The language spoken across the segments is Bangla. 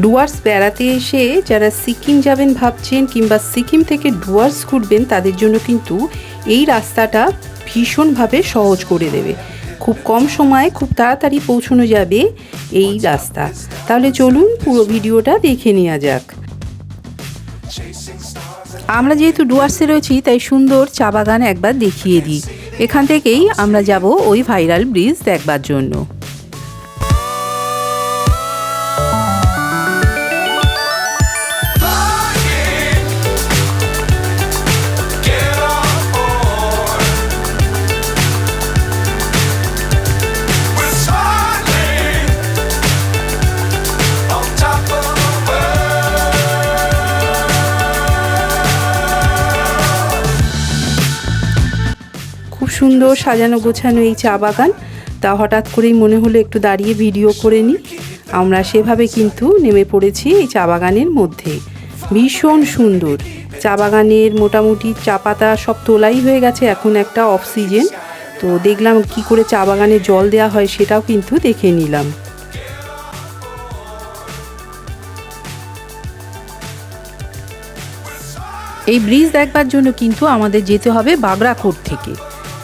ডুয়ার্স বেড়াতে এসে যারা সিকিম যাবেন ভাবছেন কিংবা সিকিম থেকে ডুয়ার্স ঘুরবেন তাদের জন্য কিন্তু এই রাস্তাটা ভীষণভাবে সহজ করে দেবে। খুব কম সময়ে খুব তাড়াতাড়ি পৌঁছানো যাবে এই রাস্তা। তাহলে চলুন পুরো ভিডিওটা দেখে নেওয়া যাক। আমরা যেহেতু ডুয়ার্সে রয়েছি তাই সুন্দর চা বাগান একবার দেখিয়ে দিই। এখান থেকেই আমরা যাব ওই ভাইরাল ব্রিজ দেখবার জন্য। খুব সুন্দর সাজানো গোছানো এই চা বাগান। তা হঠাৎ করেই মনে হলো একটু দাঁড়িয়ে ভিডিও করে নিই। আমরা সেভাবে কিন্তু নেমে পড়েছি এই চা বাগানের মধ্যে। ভীষণ সুন্দর চা বাগানের মোটামুটি চা পাতা সব তোলাই হয়ে গেছে, এখন একটা অফ সিজন। তো দেখলাম কি করে চা বাগানে জল দেওয়া হয় সেটাও কিন্তু দেখে নিলাম। এই ব্রিজ দেখবার জন্য কিন্তু আমাদের যেতে হবে বাগরাকোট থেকে।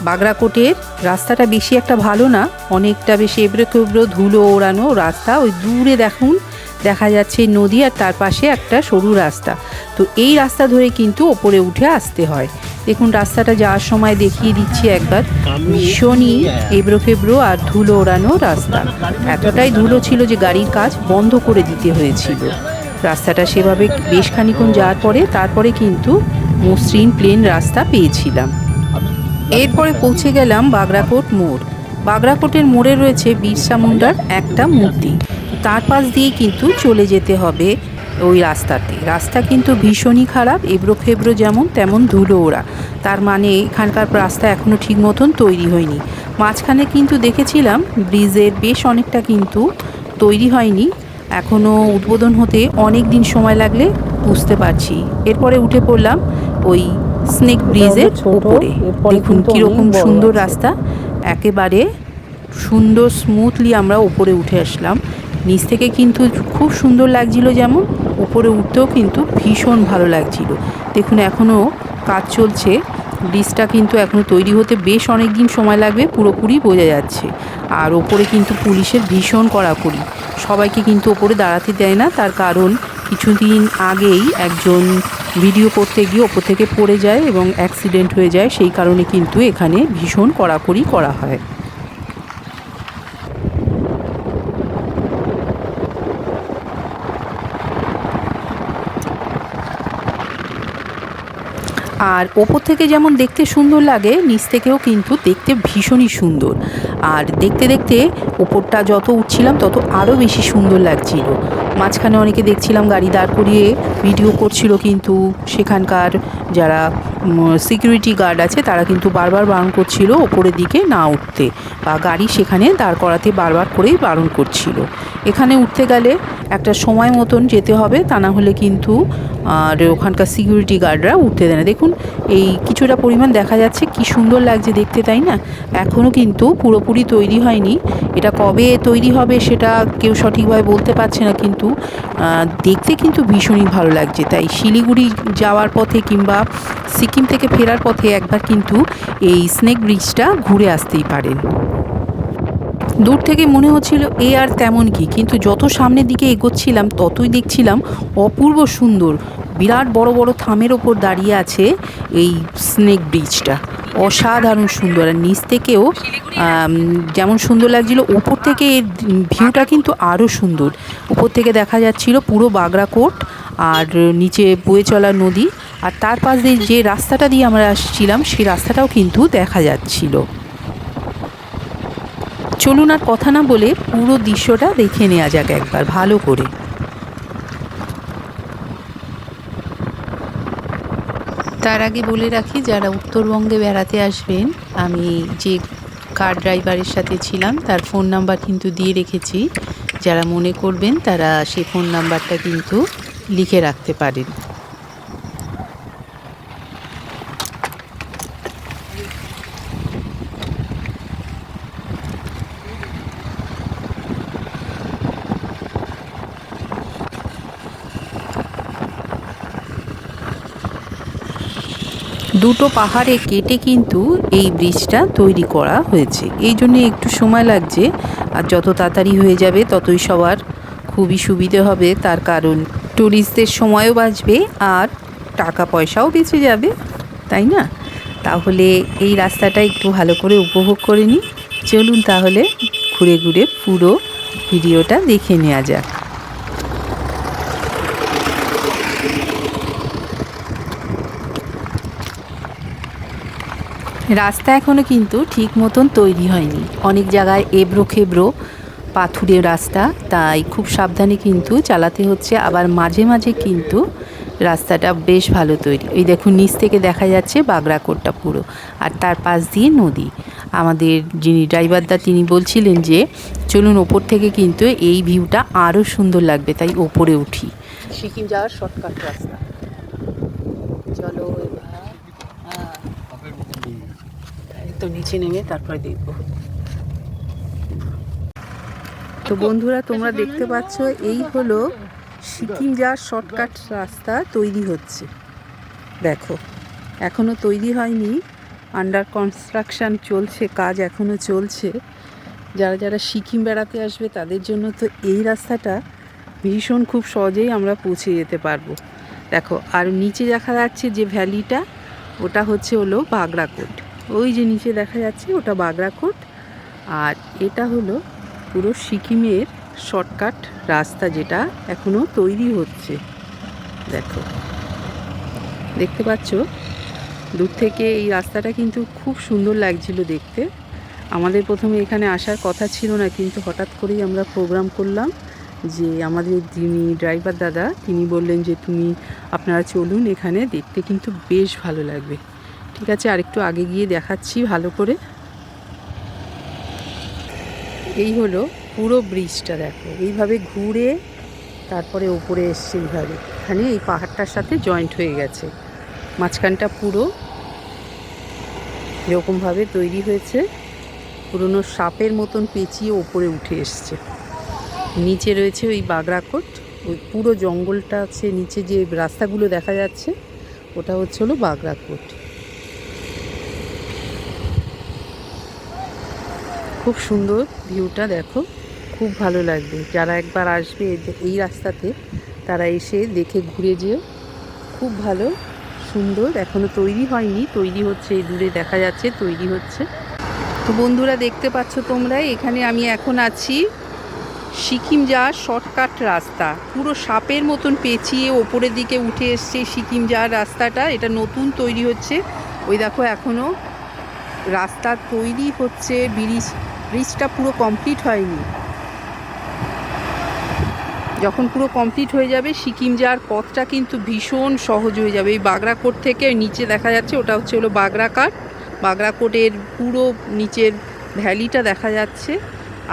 বাগরাকোটের রাস্তাটা বেশি একটা ভালো না, অনেকটা বেশি এবড়ো খেবড়ো ধুলো ওড়ানো রাস্তা। ওই দূরে দেখুন দেখা যাচ্ছে নদী আর তার পাশে একটা সরু রাস্তা। তো এই রাস্তা ধরে কিন্তু ওপরে উঠে আসতে হয়। দেখুন রাস্তাটা যাওয়ার সময় দেখিয়ে দিচ্ছি একবার। ভীষণই এবড়ো খেবড়ো আর ধুলো ওড়ানো রাস্তা। এতটাই ধুলো ছিল যে গাড়ির কাজ বন্ধ করে দিতে হয়েছিল। রাস্তাটা সেভাবে বেশ খানিক্ষণ যাওয়ার পরে তারপরে কিন্তু মসৃণ প্লেন রাস্তা পেয়েছিলাম। এরপরে পৌঁছে গেলাম বাগরাকোট মোড়। বাগরাকোটের মোড়ে রয়েছে বিরসা মুন্ডার একটা মূর্তি। তার পাশ দিয়ে কিন্তু চলে যেতে হবে ওই রাস্তাতে। রাস্তা কিন্তু ভীষণই খারাপ, এবড়ো খেবড়ো যেমন তেমন ধুলো ওড়া। তার মানে এখানকার রাস্তা এখনও ঠিক মতন তৈরি হয়নি। মাঝখানে কিন্তু দেখেছিলাম ব্রিজের বেশ অনেকটা কিন্তু তৈরি হয়নি, এখনও উদ্বোধন হতে অনেক দিন সময় লাগলে বুঝতে পারছি। এরপরে উঠে পড়লাম ওই স্নেক ব্রিজের ওপরে। দেখুন কীরকম সুন্দর রাস্তা, একেবারে সুন্দর স্মুথলি আমরা ওপরে উঠে আসলাম। নিচ থেকে কিন্তু খুব সুন্দর লাগছিল, যেমন উপরে উঠতেও কিন্তু ভীষণ ভালো লাগছিল। দেখুন এখনও কাজ চলছে, ব্রিজটা কিন্তু এখনও তৈরি হতে বেশ অনেক দিন সময় লাগবে, পুরোপুরি বোঝা যাচ্ছে। আর ওপরে কিন্তু পুলিশের ভীষণ কড়াকড়ি, সবাইকে কিন্তু ওপরে দাঁড়াতে দেয় না। তার কারণ কিছুদিন আগেই একজন ভিডিও করতে গিয়ে ওপর থেকে পড়ে যায় এবং অ্যাক্সিডেন্ট হয়ে যায়, সেই কারণে কিন্তু এখানে ভীষণ কড়াকড়ি করা হয়। আর ওপর থেকে যেমন দেখতে সুন্দর লাগে, নিচ থেকেও কিন্তু দেখতে ভীষণই সুন্দর। আর দেখতে দেখতে ওপরটা যত উঠছিলাম তত আরও বেশি সুন্দর লাগছিল। মাঝখানে অনেকে দেখছিলাম গাড়ি দাঁড় করিয়ে ভিডিও করছিল, কিন্তু সেখানকার যারা সিকিউরিটি গার্ড আছে তারা কিন্তু বারবার বারণ করছিল ওপরের দিকে না উঠতে, বা গাড়ি সেখানে দাঁড় করাতে বারবার করেই বারণ করছিল। এখানে উঠতে গেলে একটা সময় মতন যেতে হবে, তা না হলে কিন্তু আর ওখানকার সিকিউরিটি গার্ডরা উঠতে দেয় না। দেখুন এই কিছুটা পরিমাণ দেখা যাচ্ছে, কি সুন্দর লাগছে দেখতে, তাই না? এখনও কিন্তু পুরোপুরি তৈরি হয়নি। এটা কবে তৈরি হবে সেটা কেউ সঠিকভাবে বলতে পারছে না, কিন্তু দেখতে কিন্তু ভীষণই ভালো লাগছে। তাই শিলিগুড়ি যাওয়ার পথে কিংবা সিকিম থেকে ফেরার পথে একবার কিন্তু এই স্নেক ব্রিজটা ঘুরে আসতেই পারেন। দূর থেকে মনে হচ্ছিল এ আর তেমন কি, কিন্তু যত সামনের দিকে এগোচ্ছিলাম ততই দেখছিলাম অপূর্ব সুন্দর। বিরাট বড় বড় থামের ওপর দাঁড়িয়ে আছে এই স্নেক ব্রিজটা, অসাধারণ সুন্দর। আর নিচ থেকেও যেমন সুন্দর লাগছিল, ওপর থেকে এর ভিউটা কিন্তু আরও সুন্দর। উপর থেকে দেখা যাচ্ছিল পুরো বাগরাকোট আর নিচে বয়ে চলা নদী, আর তার পাশ দিয়ে যে রাস্তাটা দিয়ে আমরা আসছিলাম সেই রাস্তাটাও কিন্তু দেখা যাচ্ছিল। চলুন আর কথা না বলে পুরো দৃশ্যটা দেখে নেওয়া যাক একবার ভালো করে। তার আগে বলে রাখি, যারা উত্তরবঙ্গে বেড়াতে আসবেন, আমি যে কার ড্রাইভারের সাথে ছিলাম তার ফোন নাম্বার কিন্তু দিয়ে রেখেছি। যারা মনে করবেন তারা সেই ফোন নাম্বারটা কিন্তু লিখে রাখতে পারেন। দুটো পাহাড়ে কেটে কিন্তু এই ব্রিজটা তৈরি করা হয়েছে, এই জন্য একটু সময় লাগছে। আর যত তাড়াতাড়ি হয়ে যাবে ততই সবার খুবই সুবিধে হবে, তার কারণ টুরিস্টদের সময়ও বাঁচবে আর টাকা পয়সাও বেঁচে যাবে, তাই না? তাহলে এই রাস্তাটা একটু ভালো করে উপভোগ করে নিই। চলুন তাহলে ঘুরে ঘুরে পুরো ভিডিওটা দেখে নেওয়া যাক। রাস্তা এখনও কিন্তু ঠিক মতন তৈরি হয়নি, অনেক জায়গায় এবড়ো খেবড়ো পাথুরে রাস্তা, তাই খুব সাবধানে কিন্তু চালাতে হচ্ছে। আবার মাঝে মাঝে কিন্তু রাস্তাটা বেশ ভালো তৈরি। এই দেখুন নিচ থেকে দেখা যাচ্ছে বাগড়াকোটটা পুরো, আর তার পাশ দিয়ে নদী। আমাদের যিনি ড্রাইভারদা তিনি বলছিলেন যে চলুন ওপর থেকে কিন্তু এই ভিউটা আরও সুন্দর লাগবে, তাই ওপরে উঠি। সিকিম যাওয়ার শর্টকাট রাস্তা, চলো এবার। তো নিচে নেমে তারপরে দেখব। তো বন্ধুরা তোমরা দেখতে পাচ্ছ এই হলো সিকিম যাওয়ার শর্টকাট রাস্তা তৈরি হচ্ছে। দেখো এখনও তৈরি হয়নি, আন্ডার কনস্ট্রাকশান চলছে, কাজ এখনও চলছে। যারা যারা সিকিম বেড়াতে আসবে তাদের জন্য তো এই রাস্তাটা ভীষণ খুব সহজেই আমরা পৌঁছে যেতে পারবো। দেখো আর নিচে দেখা যাচ্ছে যে ভ্যালিটা, ওটা হলো বাগড়াকোট। ওই যে নিচে দেখা যাচ্ছে ওটা বাগড়াকোট, আর এটা হলো পুরো সিকিমের শর্টকাট রাস্তা যেটা এখনও তৈরি হচ্ছে। দেখো দেখতে পাচ্ছ দূর থেকে এই রাস্তাটা কিন্তু খুব সুন্দর লাগছিল দেখতে। আমাদের প্রথমে এখানে আসার কথা ছিল না, কিন্তু হঠাৎ করেই আমরা প্রোগ্রাম করলাম যে আমাদের যিনি ড্রাইভার দাদা তিনি বললেন যে আপনারা চলুন, এখানে দেখতে কিন্তু বেশ ভালো লাগবে। ঠিক আছে, আরেকটু আগে গিয়ে দেখাচ্ছি ভালো করে। এই হলো পুরো ব্রিজটা, দেখো এইভাবে ঘুরে তারপরে ওপরে এসছে। এইভাবে এখানে এই পাহাড়টার সাথে জয়েন্ট হয়ে গেছে, মাঝখানটা পুরো এরকমভাবে তৈরি হয়েছে, পুরনো সাপের মতন পেঁচিয়ে ওপরে উঠে এসছে। নিচে রয়েছে ওই বাগড়াকোট, ওই পুরো জঙ্গলটা আছে নিচে, যে রাস্তাগুলো দেখা যাচ্ছে ওটা হলো বাগড়াকোট। খুব সুন্দর ভিউটা, দেখো খুব ভালো লাগবে। যারা একবার আসবে এই রাস্তাতে তারা এসে দেখে ঘুরে যেও, খুব ভালো সুন্দর। এখনও তৈরি হয়নি, তৈরি হচ্ছে, এই দূরে দেখা যাচ্ছে তৈরি হচ্ছে। তো বন্ধুরা দেখতে পাচ্ছ তোমরা, এখানে আমি এখন আছি সিকিম যাওয়ার শর্টকাট রাস্তা, পুরো সাপের মতন পেঁচিয়ে ওপরের দিকে উঠে এসছে সিকিম যাওয়ার রাস্তাটা। এটা নতুন তৈরি হচ্ছে, ওই দেখো এখনও রাস্তা তৈরি হচ্ছে, ব্রিজটা পুরো কমপ্লিট হয়নি। যখন পুরো কমপ্লিট হয়ে যাবে সিকিম যাওয়ার পথটা কিন্তু ভীষণ সহজ হয়ে যাবে। এই বাগড়াকোট থেকে নিচে দেখা যাচ্ছে ওটা হলো বাগড়াকোটের পুরো নিচের ভ্যালিটা দেখা যাচ্ছে।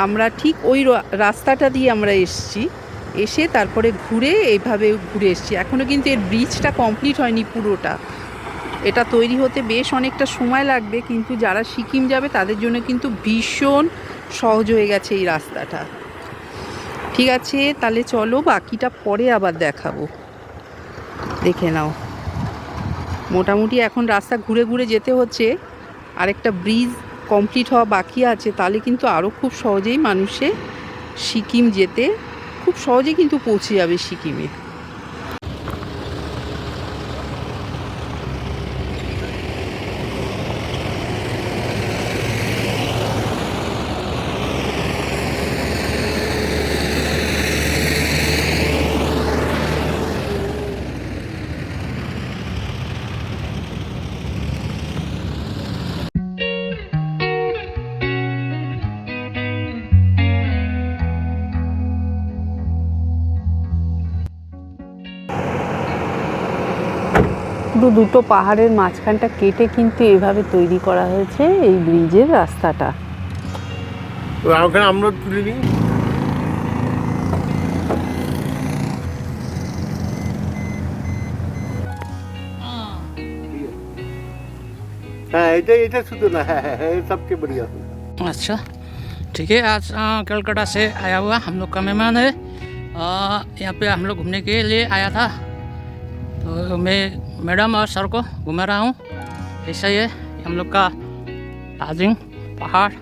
আমরা ঠিক ওই রাস্তাটা দিয়ে আমরা এসে তারপরে ঘুরে এইভাবে ঘুরে এসেছি। এখনও কিন্তু এর ব্রিজটা কমপ্লিট হয়নি পুরোটা, এটা তৈরি হতে বেশ অনেকটা সময় লাগবে, কিন্তু যারা সিকিম যাবে তাদের জন্য কিন্তু ভীষণ সহজ হয়ে গেছে এই রাস্তাটা। ঠিক আছে, তাহলে চলো বাকিটা পরে আবার দেখাবো, দেখে নাও। মোটামুটি এখন রাস্তা ঘুরে ঘুরে যেতে হচ্ছে, আরেকটা ব্রিজ কমপ্লিট হওয়া বাকি আছে, তাহলে কিন্তু আরও খুব সহজেই মানুষে সিকিম যেতে খুব সহজেই কিন্তু পৌঁছে যাবে সিকিমে। পুরো দুটো পাহাড়ের মাঝখানটা কেটে কিন্তু এভাবে তৈরি করা হয়েছে এই ব্রিজের রাস্তাটা। আমরা তুলে নিই। हाँ এটা শুধু না, হ্যাঁ सबके बढ़िया। अच्छा ठीक है, आज कलकत्ता से आया हुआ हम लोग का मेहमान है। यहाँ पे हम लोग घूमने के लिए आया था, तो मैं मैडम और सर को घुमा रहा हूँ। ऐसा ही है हम लोग का दार्जिलिंग पहाड़।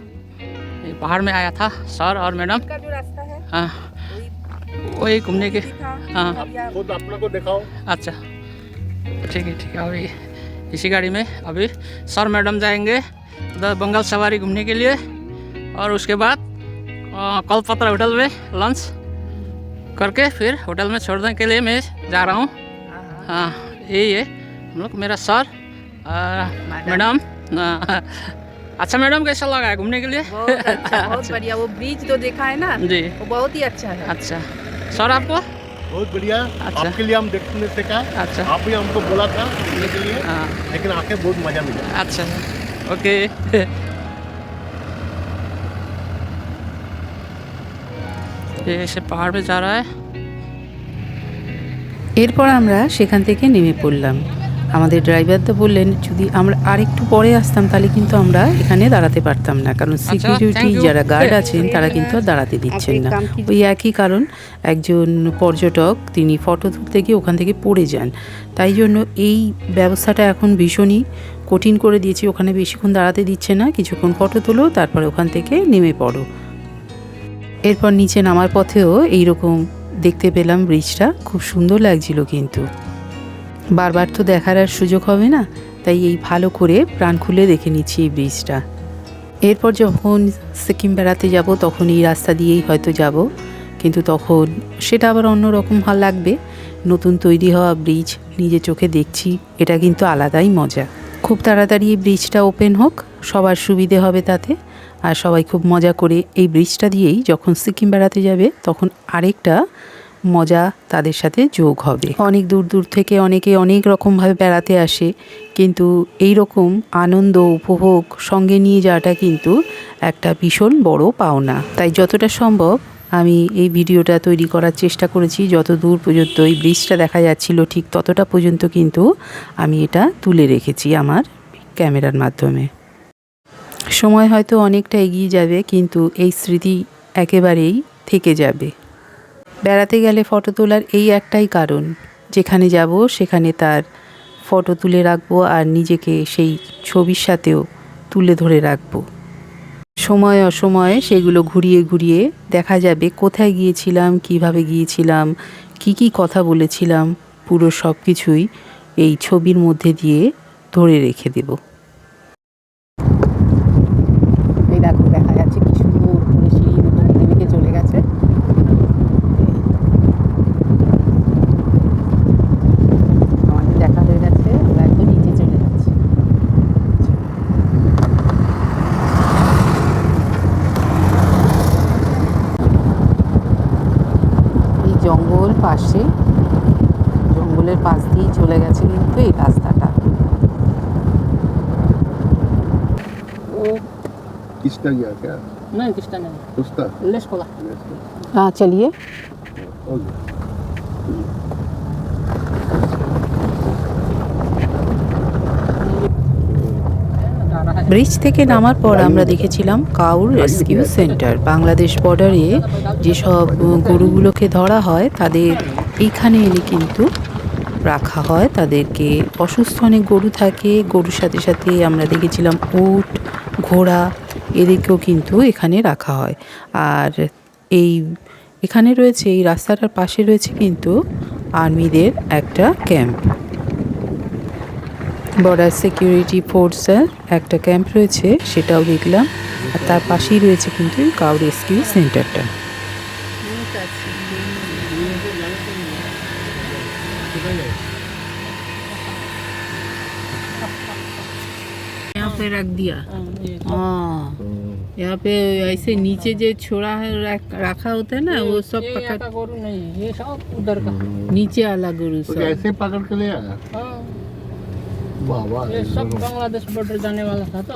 ये पहाड़ में आया था सर और मैडम। का जो रास्ता है हाँ वही घूमने के। हाँ खुद अपने को दिखाओ। अच्छा ठीक है। अभी इसी गाड़ी में अभी सर मैडम जाएंगे उधर बंगाल सवारी घूमने के लिए, और उसके बाद कलपत्रा होटल में लंच करके फिर होटल में छोड़ने के लिए मैं जा रहा हूँ। हाँ यही है हम लोग, मेरा सर मैडम। अच्छा मैडम कैसा लगा है घूमने के लिए? बहुत बढ़िया। वो ब्रिज तो देखा है ना जी, वो बहुत ही अच्छा है। अच्छा सर आपको? बहुत बढ़िया। अच्छा। आपके लिए हम देखने से का। अच्छा आप भी हमको बोला था घूमने के लिए, हाँ लेकिन आके बहुत मजा मिला। अच्छा ओके। ये ऐसे पहाड़ पे जा रहा है। এরপর আমরা সেখান থেকে নেমে পড়লাম। আমাদের ড্রাইভার তো বললেন যদি আমরা আরেকটু পরে আসতাম তাহলে কিন্তু আমরা এখানে দাঁড়াতে পারতাম না, কারণ সিকিউরিটি thank you. যারা গার্ড আছেন তারা কিন্তু আর দাঁড়াতে দিচ্ছেন না। ওই একই কারণ, একজন পর্যটক তিনি ফটো তুলতে গিয়ে ওখান থেকে পড়ে যান, তাই জন্য এই ব্যবস্থাটা এখন ভীষণই কঠিন করে দিয়েছি। ওখানে বেশিক্ষণ দাঁড়াতে দিচ্ছে না, কিছুক্ষণ ফটো তোলো তারপরে ওখান থেকে নেমে পড়ো। এরপর নিচে নামার পথেও এইরকম দেখতে পেলাম ব্রিজটা, খুব সুন্দর লাগছিল। কিন্তু বারবার তো দেখার আর সুযোগ হবে না, তাই এই ভালো করে প্রাণ খুলে দেখে নিচ্ছি এই ব্রিজটা। এরপর যখন সিকিম বেড়াতে যাব তখন এই রাস্তা দিয়েই হয়তো যাব, কিন্তু তখন সেটা আবার অন্যরকম ভালো লাগবে। নতুন তৈরি হওয়া ব্রিজ নিজে চোখে দেখছি, এটা কিন্তু আলাদাই মজা। খুব তাড়াতাড়ি এই ব্রিজটা ওপেন হোক, সবার সুবিধে হবে তাতে, আর সবাই খুব মজা করে এই ব্রিজটা দিয়েই যখন সিকিম বেড়াতে যাবে তখন আরেকটা মজা তাদের সাথে যোগ হবে। অনেক দূর দূর থেকে অনেকে অনেক রকমভাবে বেড়াতে আসে, কিন্তু এই রকম আনন্দ উপভোগ সঙ্গে নিয়ে যাওয়াটা কিন্তু একটা ভীষণ বড় পাওনা। তাই যতটা সম্ভব আমি এই ভিডিওটা তৈরি করার চেষ্টা করেছি। যত দূর পর্যন্ত এই ব্রিজটা দেখা যাচ্ছিল ঠিক ততটা পর্যন্ত কিন্তু আমি এটা তুলে রেখেছি আমার ক্যামেরার মাধ্যমে। সময় হয়তো অনেকটা এগিয়ে যাবে, কিন্তু এই স্মৃতি একেবারেই থেকে যাবে। বেড়াতে গেলে ফটো তোলার এই একটাই কারণ, যেখানে যাব সেখানে তার ফটো তুলে রাখবো আর নিজেকে সেই ছবির সাথেও তুলে ধরে রাখবো। সময় অসময়ে সেগুলো ঘুরিয়ে ঘুরিয়ে দেখা যাবে কোথায় গিয়েছিলাম, কিভাবে গিয়েছিলাম, কি কথা বলেছিলাম, পুরো সব কিছুই এই ছবির মধ্যে দিয়ে ধরে রেখে দেব। এই দেখো দেখা যাচ্ছে কি সুন্দর করে সিঁড়ির উপর দিকে চলে গেছে। আমাদের দেখা হয়ে গেছে, আমরা একদম নিচে চলে যাচ্ছি। এই জঙ্গল পাশে, জঙ্গলের পাশ দিয়েই চলে গেছে কিন্তু এই রাস্তাটা। किसका गया क्या? नहीं किसका नहीं, उसका? लेस खोला। हाँ चलिए। ओके। ব্রিজ থেকে নামার পর আমরা দেখেছিলাম কাউর রেস্কিউ সেন্টার। বাংলাদেশ বর্ডারে যেসব গরুগুলোকে ধরা হয় তাদের এইখানে এনে কিন্তু রাখা হয়। তাদেরকে অসুস্থ অনেক গরু থাকে, গরুর সাথে সাথে আমরা দেখেছিলাম উট, ঘোড়া, এদেরকেও কিন্তু এখানে রাখা হয়। আর এখানে রয়েছে, এই রাস্তাটার পাশে রয়েছে কিন্তু আর্মিদের একটা ক্যাম্প। বর্ডার সিকিউরিটি ফোর্সের একটা ক্যাম্প রয়েছে, সেটাও দেখলাম। আর তার পাশেই রয়েছে কিন্তু কাউ রেস্কিউ সেন্টারটা। यहाँ पे रख दिया। हाँ, यहाँ पे ऐसे नीचे जो छोड़ा है रखा होता है ना, वो सब पकड़। गोरू नहीं, ये सब उधर का नीचे वाला गुरु तो सब। ऐसे पकड़ के ले आया? हाँ, वाह वाह। ये सब बांग्लादेश बॉर्डर जाने वाला था तो।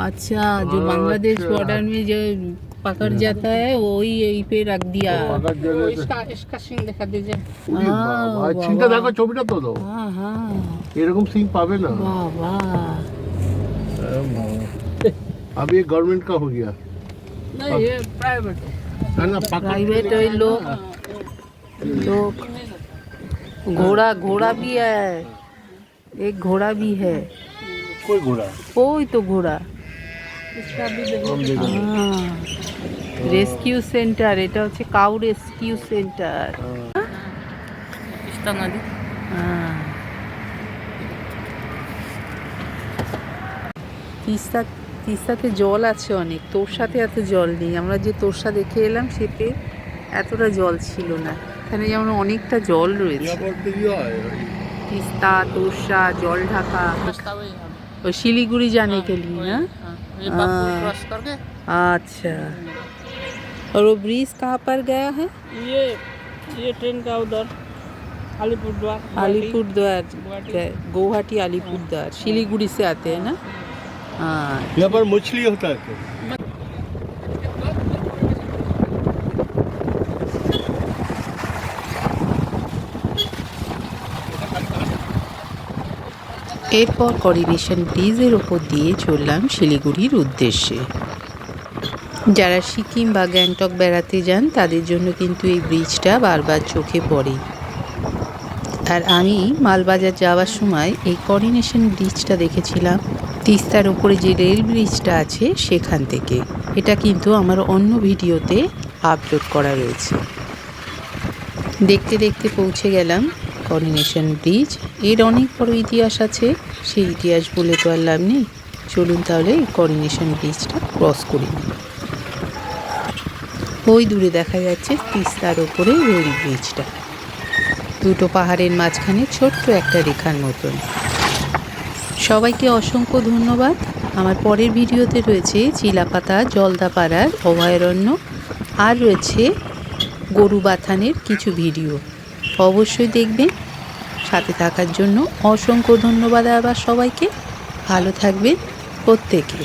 अच्छा, जो बांग्लादेश बॉर्डर में जो पकड़ जाता है वही यहीं पे रख दिया। पकड़ के वो ले- इसका সিং দেখা দিয়েছে। उरी बाबा, চিন্তা দেখো ছবিটা তো দাও। हाँ हाँ, এরকম সিং পাবে না। वाह वाह। अब ये गवर्नमेंट का हो गया नहीं ये प्राइवेट है। है ना? पकड़ के प्राइवेट ले है आया। लोग, घोड़ा भी है। एक घोड़ा भी है। कोई घोड़ा ওই তো ঘোড়া। इसका भी देखो। हम देखेंगे। রেস্কিউ সেন্টার, এটা হচ্ছে কাউ রেস্কিউ সেন্টার। তিস্তা নদী। তিস্তাতে জল আছে অনেক, তোরসাতে এত জল নেই। আমরা যে তোরসা দেখে এলাম সেতে এতটা জল ছিল না। এখানে যেমন অনেকটা জল রয়েছে। यहाँ पर तो ये है তিস্তা, তোরসা, জল ঢাকা, रास्ता वही है। और শিলিগুড়ি जाने के लिए ना। हाँ, ये बागपुर क्रॉस करके अच्छा, और वो ब्रिज कहाँ पर गया है? ये ट्रेन का उधर अलीपुरद्वार अलीपुरद्वार, गुवाहाटी। गुवाहाटी अलीपुरद्वार शिलीगुड़ी से आते हैं ना। हाँ, यहाँ पर मछली होता है क्या? এরপর করিনেশন ব্রিজের ওপর দিয়ে চললাম শিলিগুড়ির উদ্দেশ্যে। যারা সিকিম বা গ্যাংটক বেড়াতে যান তাদের জন্য কিন্তু এই ব্রিজটা বারবার চোখে পড়ে। আর আমি মালবাজার যাওয়ার সময় এই করিনেশন ব্রিজটা দেখেছিলাম তিস্তার ওপরে যে রেল ব্রিজটা আছে সেখান থেকে। এটা কিন্তু আমার অন্য ভিডিওতে আপলোড করা রয়েছে। দেখতে দেখতে পৌঁছে গেলাম করিনেশন ব্রিজ। এর অনেক বড় ইতিহাস আছে, সেই ইতিহাস বলে তো আর লাভ নেই। চলুন তাহলে এই করিনেশন ব্রিজটা ক্রস করি। ওই দূরে দেখা যাচ্ছে তিস্তার ওপরে রেল ব্রিজটা, দুটো পাহাড়ের মাঝখানে ছোট্ট একটা রেখার মতন। সবাইকে অসংখ্য ধন্যবাদ। আমার পরের ভিডিওতে রয়েছে চিলাপাতা জলদাপাড়ার অভয়ারণ্য, আর রয়েছে গরুবাথানের কিছু ভিডিও। অবশ্যই দেখবেন। সাথে থাকার জন্য অসংখ্য ধন্যবাদ আবার সবাইকে। ভালো থাকবেন প্রত্যেকে।